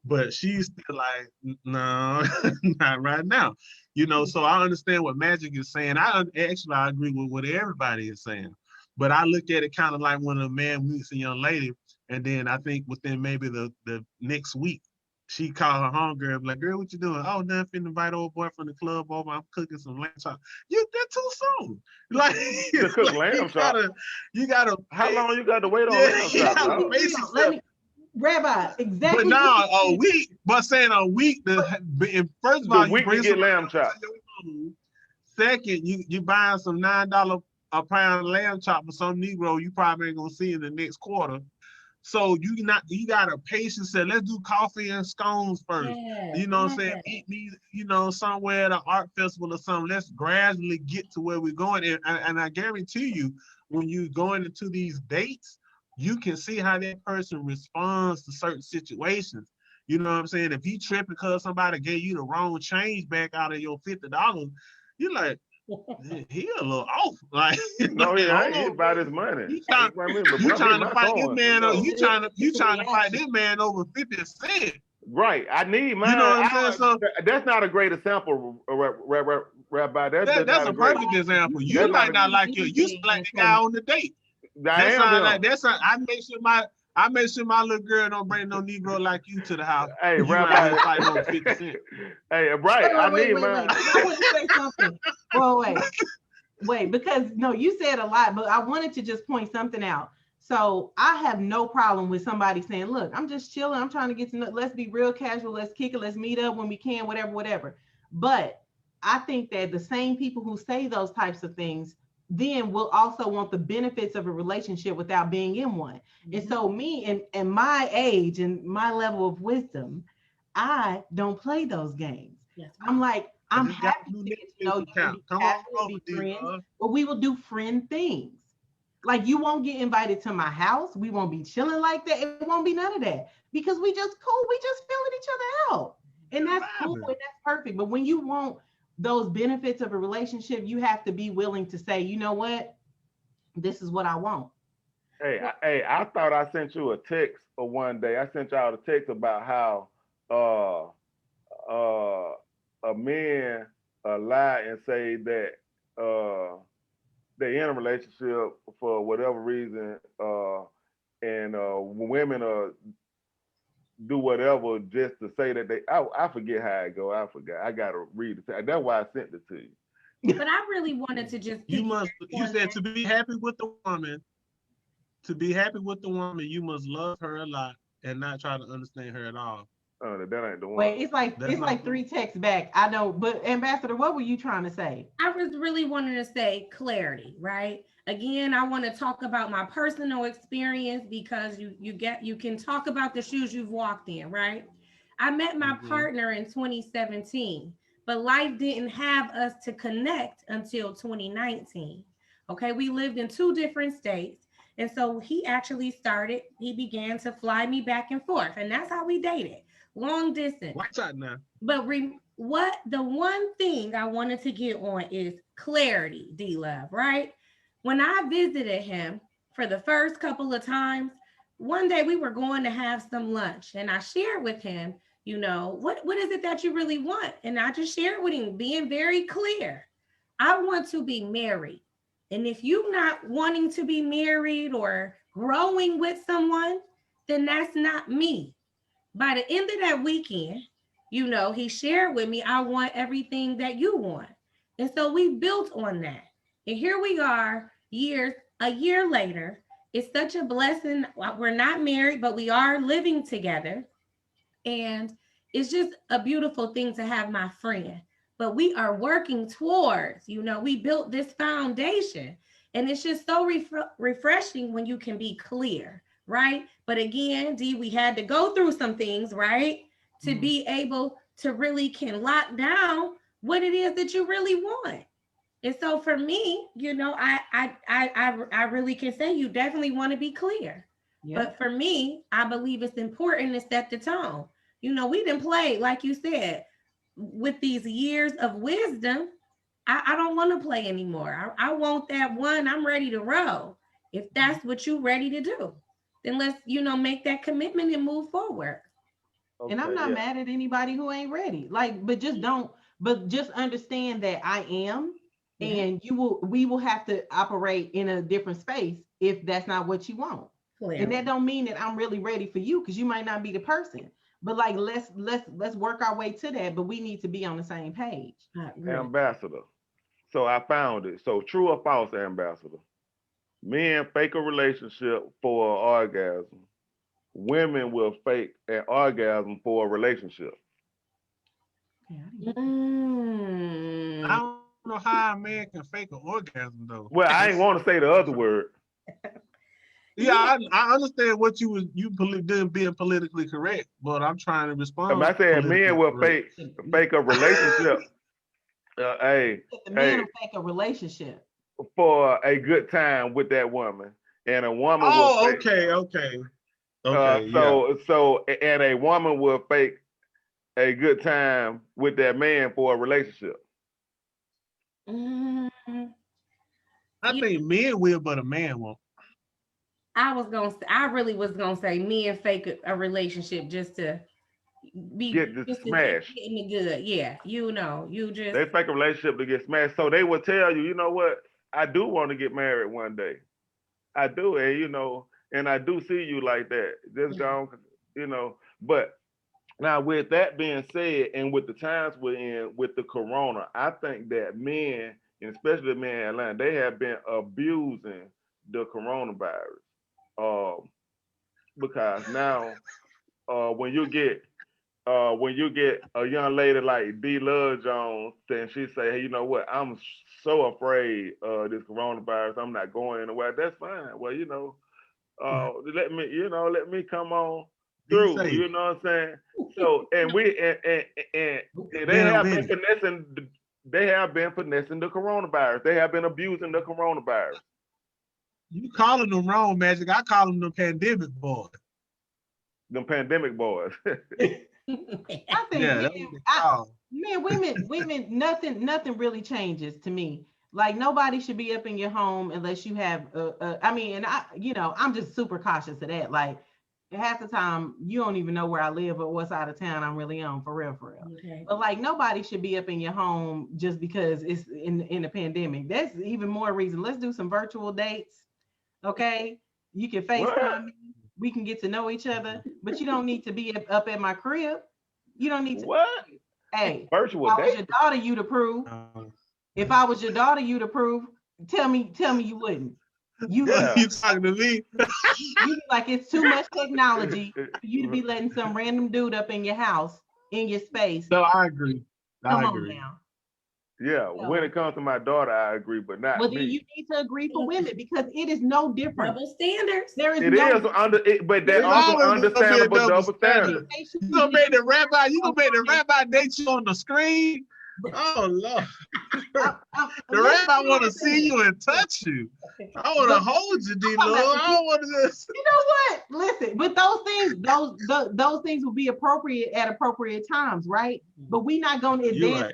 B: but she's still like, no, not right now. You know, so I understand what Magic is saying. I agree with what everybody is saying. But I look at it kind of like when a man meets a young lady, and then I think within maybe the next week, she called her homegirl and be like, girl, what you doing? Oh, nothing. Invite old boy from the club over. I'm cooking some lamb chop. That's too soon. Like,
A: to cook lamb chop.
B: You gotta.
A: How long you got to wait on lamb chop?
D: Rabbi, exactly.
B: But now a week. But saying a week. First of all,
A: you bring get lamb chop.
B: Second, you buying some $9 a pound lamb chop for some Negro you probably ain't gonna see in the next quarter. So you got a patient said, let's do coffee and scones first.
C: Yeah,
B: You know what I'm
C: yeah.
B: saying? Eat these, somewhere at an art festival or something. Let's gradually get to where we're going. And I guarantee you, when you going into these dates, you can see how that person responds to certain situations. You know what I'm saying? If he tripping because somebody gave you the wrong change back out of your $50, you're like, he a little off. Like,
A: No, he
B: hold
A: ain't. He
B: on, bro.
A: about his money.
B: You trying,
A: But
B: you
A: bro, hit
B: trying to
A: my
B: fight this
A: coin.
B: man?
A: No.
B: You trying to fight
D: Reaction.
B: this man over 50 cents?
A: Right. I need mine.
B: You know what I'm saying? So
A: That's not a great example, Rabbi. That's
B: that's
A: not a
B: a
A: great.
B: perfect example. You
A: That's not
B: might
A: a,
B: not like you sound like the guy on the date.
A: I am him.
B: I make sure my little girl don't bring no Negro like you to the house.
A: Hey,
B: You out
A: Rabbi.
B: here fighting over 50 cents.
A: Hey, right. I need mine.
D: I want to say something. Wait, because no, you said a lot, but I wanted to just point something out. So I have no problem with somebody saying, look, I'm just chilling. I'm trying to get to know, let's be real casual. Let's kick it. Let's meet up when we can, whatever. But I think that the same people who say those types of things then will also want the benefits of a relationship without being in one. Mm-hmm. And so me and my age and my level of wisdom, I don't play those games. Yes. I'm like, I'm happy to get to know you and be happy to be friends, but we will do friend things. Like you won't get invited to my house. We won't be chilling like that. It won't be none of that because we just cool. We just feeling each other out. And that's cool and that's perfect. But when you want those benefits of a relationship, you have to be willing to say, you know what? This is what I want.
A: Hey, I thought I sent you a text one day. I sent y'all a text about how a man lie and say that they're in a relationship for whatever reason, and women do whatever just to say that I forget how it go. I forgot. I gotta read it. That's why I sent it to you.
C: But I really wanted to just
B: you said to be happy with the woman. To be happy with the woman, you must love her a lot and not try to understand her at all.
A: Oh, that ain't the one.
D: Wait, it's like 3 texts back. I know, but Ambassador, what were you trying to say?
C: I was really wanting to say clarity, right? Again, I want to talk about my personal experience because you can talk about the shoes you've walked in, right? I met my partner in 2017, but life didn't have us to connect until 2019. Okay, we lived in 2 different states. And so he began to fly me back and forth. And that's how we dated, long distance.
B: What's that now?
C: But the one thing I wanted to get on is clarity, D-Love, right? When I visited him for the first couple of times, one day we were going to have some lunch and I shared with him, what is it that you really want? And I just shared with him, being very clear. I want to be married. And if you're not wanting to be married or growing with someone, then that's not me. By the end of that weekend, he shared with me, I want everything that you want. And so we built on that. And here we are, a year later. It's such a blessing. We're not married, but we are living together. And it's just a beautiful thing to have my friend. But we are working towards, we built this foundation. And it's just so refreshing when you can be clear, right? But again, D, we had to go through some things, right? To be able to really can lock down what it is that you really want. And so for me, I really can say you definitely want to be clear. Yep. But for me, I believe it's important to set the tone. We didn't play, like you said, with these years of wisdom. I don't want to play anymore. I want that one. I'm ready to roll. If that's what you're ready to do, then let's, make that commitment and move forward.
D: Okay, and I'm not mad at anybody who ain't ready. But just understand that I am, and we will have to operate in a different space if that's not what you want. Clearly. And that don't mean that I'm really ready for you because you might not be the person. But let's work our way to that. But we need to be on the same page.
A: Ambassador. So I found it. So true or false, Ambassador? Men fake a relationship for an orgasm. Women will fake an orgasm for a relationship.
B: I don't know how a man can fake an orgasm though.
A: Well, I ain't want to say the other word.
B: Yeah, I understand what you being politically correct, but I'm trying to respond.
A: I said men
B: politically
A: will
B: correct.
A: fake a relationship. Hey,
D: The man
A: hey,
D: will fake a relationship.
A: for a good time with that woman, and a woman will
B: Oh,
A: fake.
B: okay, yeah.
A: And a woman will fake a good time with that man for a relationship.
C: Mm,
B: I
C: you-
B: think men will, but a man won't.
C: I really was gonna say men fake a relationship just to be
A: Get
C: just to keep
A: smashed.
C: getting it good. Yeah, you just
A: They fake a relationship to get smashed. So they will tell you, you know what? I do want to get married one day. I do, and and I do see you like that. Just go, But now, with that being said, and with the times we're in with the corona, I think that men, and especially men in Atlanta, they have been abusing the coronavirus. Um, because now, when you get a young lady like D. Love Jones, and she say, "Hey, you know what? I'm so afraid of this coronavirus. I'm not going anywhere." That's fine. Well, let me come on
B: Be
A: through.
B: safe.
A: You know what I'm saying? So, and they
B: Wait a
A: have been
B: minute.
A: finessing. They have been finessing the coronavirus. They have been abusing the coronavirus.
B: You calling them wrong, Magic. I call them the pandemic boy.
A: Them pandemic boys.
D: I think
B: Yeah, that's what they call.
D: women, nothing really changes to me. Like nobody should be up in your home unless you have I mean, and I'm just super cautious of that. Like half the time you don't even know where I live or what side of town I'm really on, for real.
C: okay.
D: But like nobody should be up in your home just because it's in the pandemic. That's even more reason. Let's do some virtual dates. Okay. You can
A: What?
D: FaceTime me. We can get to know each other, but you don't need to be up at my crib. You don't need to.
A: What?
D: Hey,
A: Virtual
D: if I was
A: date?
D: your daughter, you'd approve. If I was your daughter, you'd approve. Tell me you wouldn't. You
A: Yeah.
B: You talking to me?
D: you be like it's too much technology for you to be letting some random dude up in your house, in your space.
B: No, I agree.
D: Come on now.
A: Yeah, when it comes to my daughter, I agree, but not
D: Well, then
A: me.
D: you need to agree for women because it is no different.
C: Double standards.
D: There is
A: It
D: no
A: is but
B: There's
A: they're also
B: always gonna be a
A: understandable
B: double
A: double standard.
B: standard. You gonna make the rabbi date you on the screen? Oh Lord. The rabbi want to see you and touch you. I want to hold you, D. Lord. I don't want to just.
D: You know what? Listen, but those things will be appropriate at appropriate times, right? But we're not going to advance the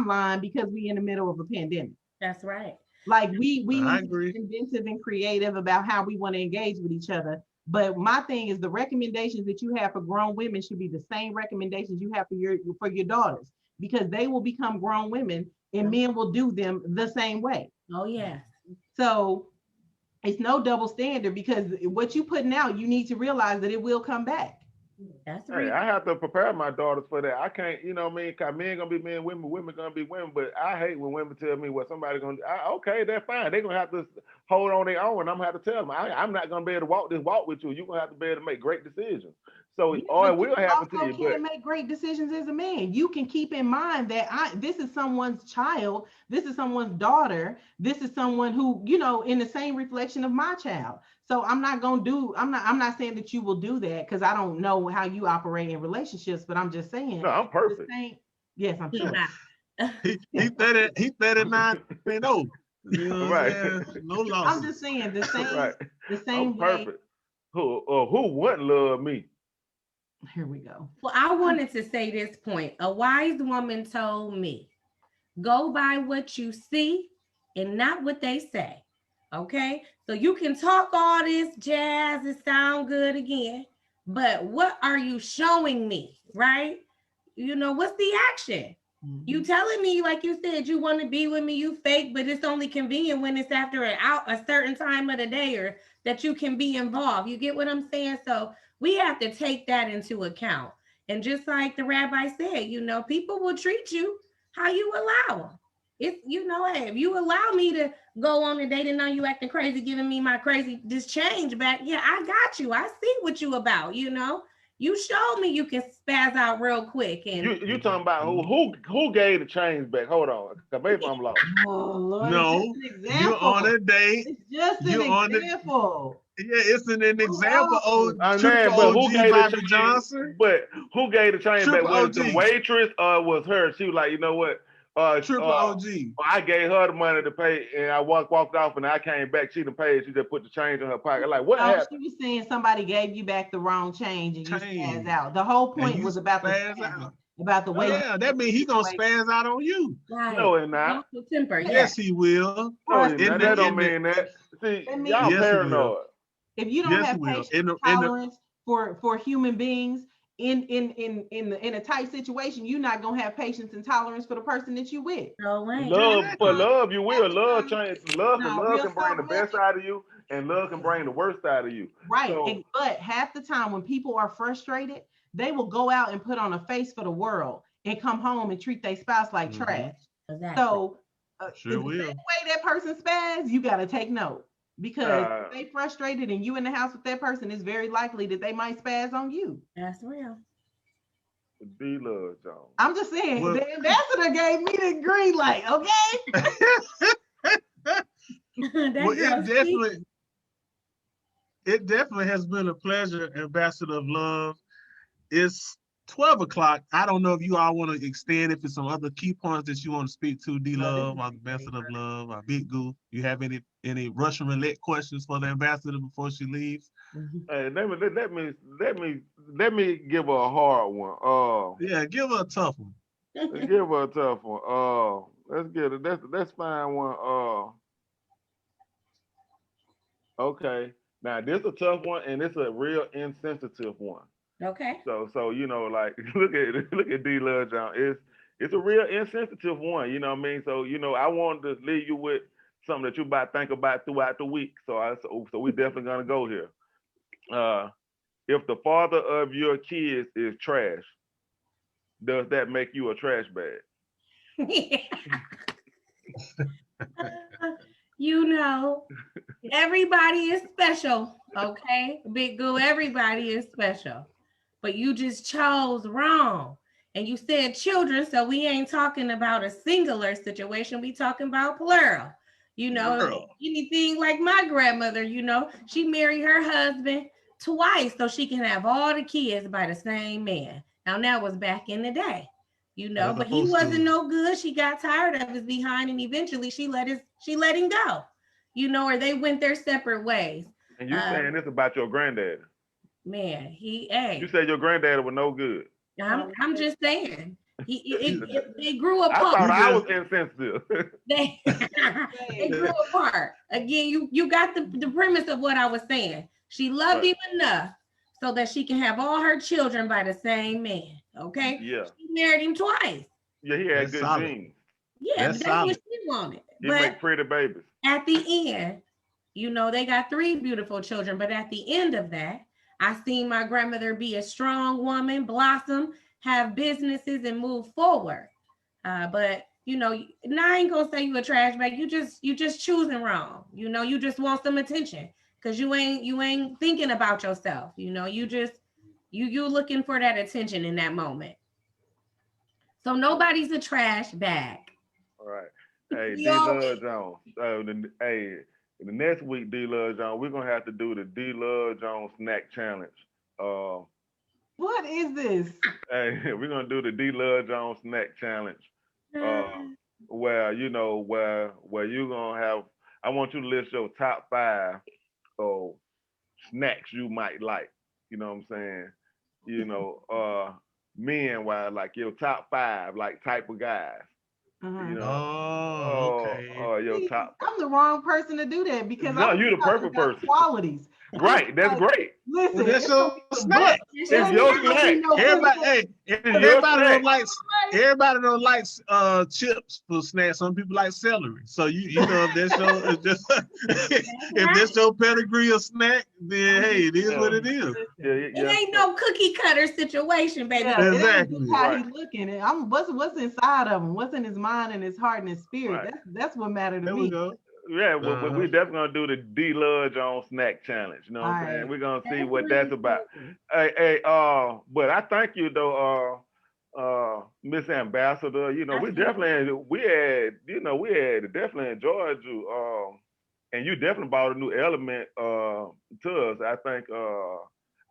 D: timeline because we're in the middle of a pandemic.
C: That's right.
D: Like we
B: I
D: need to
B: agree.
D: be inventive and creative about how we want to engage with each other. But my thing is the recommendations that you have for grown women should be the same recommendations you have for your daughters, because they will become grown women and men will do them the same way.
C: Oh yeah.
D: So it's no double standard, because what you putting out, you need to realize that it will come back.
C: That's
A: Hey,
C: right.
A: I have to prepare my daughters for that. I can't, you know what I mean? Cause men gonna be men, women gonna be women. But I hate when women tell me what somebody gonna do. Okay, they're fine. They're gonna have to hold on their own. I'm gonna have to tell them, I'm not gonna be able to walk with you. You're gonna have to be able to make great decisions. So, or it will happen to you.
D: You can make great decisions as a man. You can keep in mind that this is someone's child, this is someone's daughter, this is someone who, in the same reflection of my child. So I'm not saying that you will do that, because I don't know how you operate in relationships, but I'm just saying.
A: No, I'm perfect.
D: Yes, I'm sure.
B: He 39 and old. You know what I'm saying? No losses.
D: I'm just saying the same.
A: Right.
D: The same
A: I'm
D: way.
A: perfect. Who wouldn't love me?
D: Here we go.
C: Well, I wanted to say this point. A wise woman told me, go by what you see and not what they say. Okay? So you can talk all this jazz and sound good again, but what are you showing me, right? What's the action? Mm-hmm. You telling me, like you said, you want to be with me, you fake, but it's only convenient when it's after a certain time of the day, or that you can be involved. You get what I'm saying? So we have to take that into account. And just like the rabbi said, people will treat you how you allow them. It's, hey, if you allow me to go on a date and know you acting crazy, giving me my this change back, yeah, I got you. I see what you about, You showed me you can spaz out real quick. And
A: you talking about who gave the change back? Hold on, maybe I'm lost.
B: Oh Lord, no, you're on a date.
D: It's just an example.
B: it's an example.
D: Oh,
B: Triple
A: but who
B: OG
A: gave the
B: Bobby
A: change?
B: Johnson.
A: But who gave the change back?
B: Triple
A: Was it the
B: OG.
A: waitress or was her? She was like, you know what?
B: Triple OG.
A: I gave her the money to pay, and I walked off, and I came back. She done paid. She just put the change in her pocket. Like, what happened?
D: She was saying somebody gave you back the wrong change and you spazzed out. The whole point was about the spazzing, about the way.
B: Yeah, that means he gonna spazz out on you.
C: Right.
A: No, it's not.
C: Temper.
B: Yes, he will.
A: No, it's not. That don't mean that. See, y'all
B: Yes,
A: paranoid.
D: If you don't have patience, tolerance for human beings in a tight situation, you're not gonna have patience and tolerance for the person that you with.
C: No way.
A: Love, you will. Love change. Love can bring the best out of you, and love can bring the worst out of you.
D: Right. So, but half the time when people are frustrated, they will go out and put on a face for the world and come home and treat their spouse like trash. Exactly. So the same way that person spaz, you got to take note. Because if they frustrated and you in the house with that person, it's very likely that they might spaz on you.
C: That's real.
A: D-Love Jones.
D: I'm just saying, the ambassador gave me the green light, okay?
B: Well, it definitely has been a pleasure, Ambassador of Love. It's 12 o'clock. I don't know if you all want to extend, if it's some other key points that you want to speak to, D-Love, our Ambassador of Love, our Big Goo. You have any Russian roulette questions for the ambassador before she leaves?
A: Hey, let me give her a hard one.
B: Yeah, give her a tough one.
A: Give her a tough one. Let's get it. Let's find one. Okay. Now this is a tough one, and it's a real insensitive one.
C: Okay.
A: So you know, like look at D-Love Jones. It's a real insensitive one. You know what I mean? So you know, I wanted to leave you with something that you might think about throughout the week. So we definitely gonna go here. If the father of your kids is trash, does that make you a trash bag?
C: You know, everybody is special, okay? Big Goo, everybody is special. But you just chose wrong. And you said children, so we ain't talking about a singular situation. We talking about plural. You know, anything like my grandmother, you know, she married her husband twice so she can have all the kids by the same man. Now, that was back in the day, you know, but he wasn't no good. She got tired of his behind, and eventually she let him go, you know, or they went their separate ways.
A: And you saying this about your granddad?
C: Man, you
A: said your granddad was no good.
C: I'm just saying. They grew apart.
A: I thought I was insensitive.
C: They grew apart. Again, you got the premise of what I was saying. She loved him enough so that she can have all her children by the same man. Okay?
A: Yeah.
C: She married him twice.
A: Yeah, he had good genes.
C: Yeah, that's what she wanted.
A: He made pretty babies.
C: At the end, you know, they got 3 beautiful children, but at the end of that, I seen my grandmother be a strong woman, blossom, have businesses, and move forward. But you know, now I ain't gonna say you a trash bag. You just choosing wrong. You know, you just want some attention because you ain't thinking about yourself. You know, you looking for that attention in that moment. So nobody's a trash bag.
A: All right. Hey, D-Love Jones. The next week, D-Love Jones, we're gonna have to do the D-Love Jones snack challenge.
D: What is this?
A: Hey, we're gonna do the D-Love Jones snack challenge. Where you gonna have, I want you to list your top 5 snacks you might like. You know what I'm saying? You know, men wise, like your top 5 like type of guys. You know,
B: okay.
A: Your top 5.
D: I'm the wrong person to do that because
A: you're the perfect person.
D: Qualities.
A: Right, that's great.
D: Listen,
B: that's your snack.
A: It's your snack.
B: Everybody don't like chips for snacks. Some people like celery. So you know if that's your pedigree of snack, then hey, it is what it is.
C: It ain't no cookie cutter situation, baby.
B: Yeah, exactly.
D: How he's looking at what's inside of him, what's in his mind and his heart and his spirit. Right. That's what matters to me.
B: We go.
A: Yeah, we definitely gonna do the D-Love Jones snack challenge. You know what I'm saying? We're gonna see what that's about. Hey, but I thank you though, Miss Ambassador. You know, we definitely enjoyed you. and you definitely brought a new element to us. I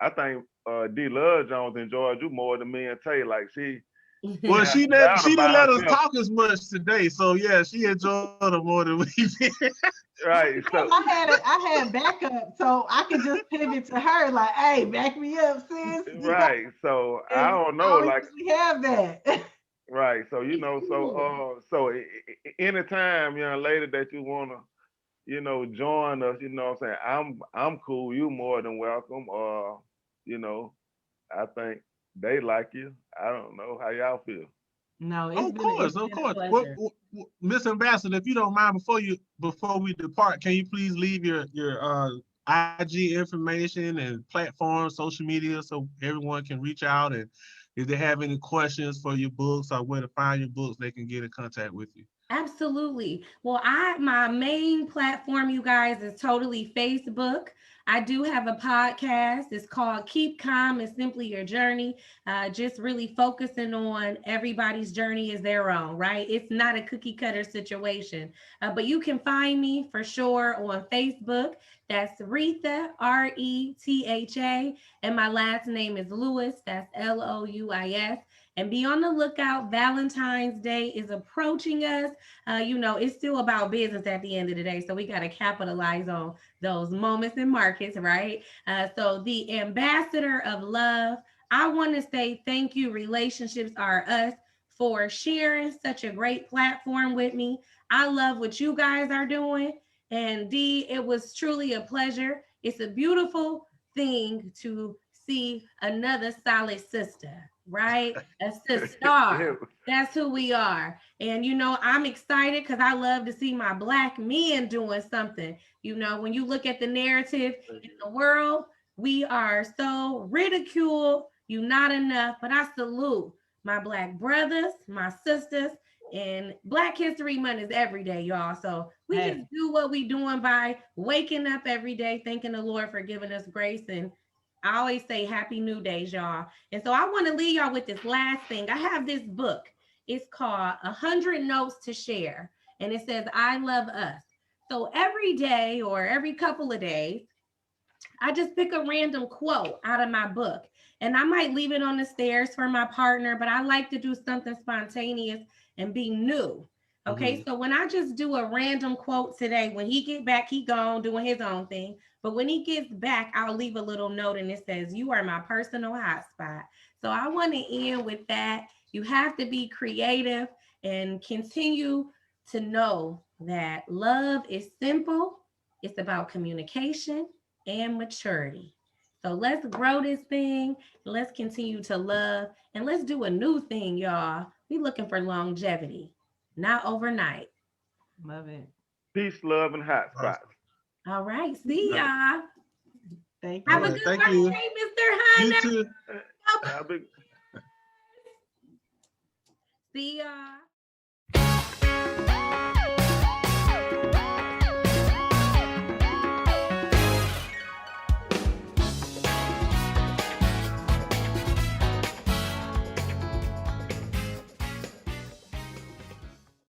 A: think D Love Jones enjoyed you more than me and Tay. Like she
B: Well,
A: got
B: she
A: down
B: didn't
A: about
B: let us
A: herself.
B: talk as much today. So yeah, she enjoyed it more than we did.
A: Right.
D: Because
A: So
D: I had backup, so I could just pivot to her, like, hey, back me up, sis. You know,
A: right. So I
D: and
A: don't
D: I
A: know.
D: don't
A: Like
D: usually have that.
A: right. So you know.
C: Cool.
A: Anytime, young lady, that you wanna join us. You know what I'm saying? I'm cool. You more than welcome. You know, I think they like you. I don't know how y'all feel.
D: No,
B: Of course,
D: it's
B: of
D: been a
B: course.
D: pleasure.
B: Miss Ambassador, if you don't mind, before we depart, can you please leave your IG information and platforms, social media, so everyone can reach out, and if they have any questions for your books or where to find your books, they can get in contact with you.
C: Absolutely. Well, my main platform, you guys, is totally Facebook. I do have a podcast. It's called Keep Calm and Simply Your Journey. Just really focusing on everybody's journey is their own, right? It's not a cookie cutter situation. But you can find me for sure on Facebook. That's Retha, Retha, and my last name is Lewis. That's Louis. And be on the lookout. Valentine's Day is approaching us. It's still about business at the end of the day. So we got to capitalize on those moments and markets, right? So the ambassador of love, I want to say thank you. Relationships Are Us for sharing such a great platform with me. I love what you guys are doing. And D, it was truly a pleasure. It's a beautiful thing to see another solid sister, right? A sister. That's who we are. And, I'm excited because I love to see my Black men doing something. When you look at the narrative in the world, we are so ridiculed. You not enough, but I salute my Black brothers, my sisters, and Black History Month is every day, y'all. So we just do what we doing by waking up every day, thanking the Lord for giving us grace. And I always say happy new days, y'all. And so I want to leave y'all with this last thing. I have this book. It's called 100 Notes to Share. And it says, I love us. So every day or every couple of days, I just pick a random quote out of my book. And I might leave it on the stairs for my partner, but I like to do something spontaneous and be new. Okay, so when I just do a random quote today, when he get back, he gone doing his own thing. But when he gets back, I'll leave a little note and it says, you are my personal hotspot. So I want to end with that. You have to be creative and continue to know that love is simple. It's about communication and maturity. So let's grow this thing. Let's continue to love and let's do a new thing, y'all. We looking for longevity, not overnight.
D: Love it.
A: Peace, love, and hot spots.
C: All right. See y'all.
D: Thank
C: Have
D: you.
C: a good
B: Thank
C: birthday,
B: you.
C: Mr.
B: You
C: Hunter.
B: too.
A: I'll be-
C: See y'all.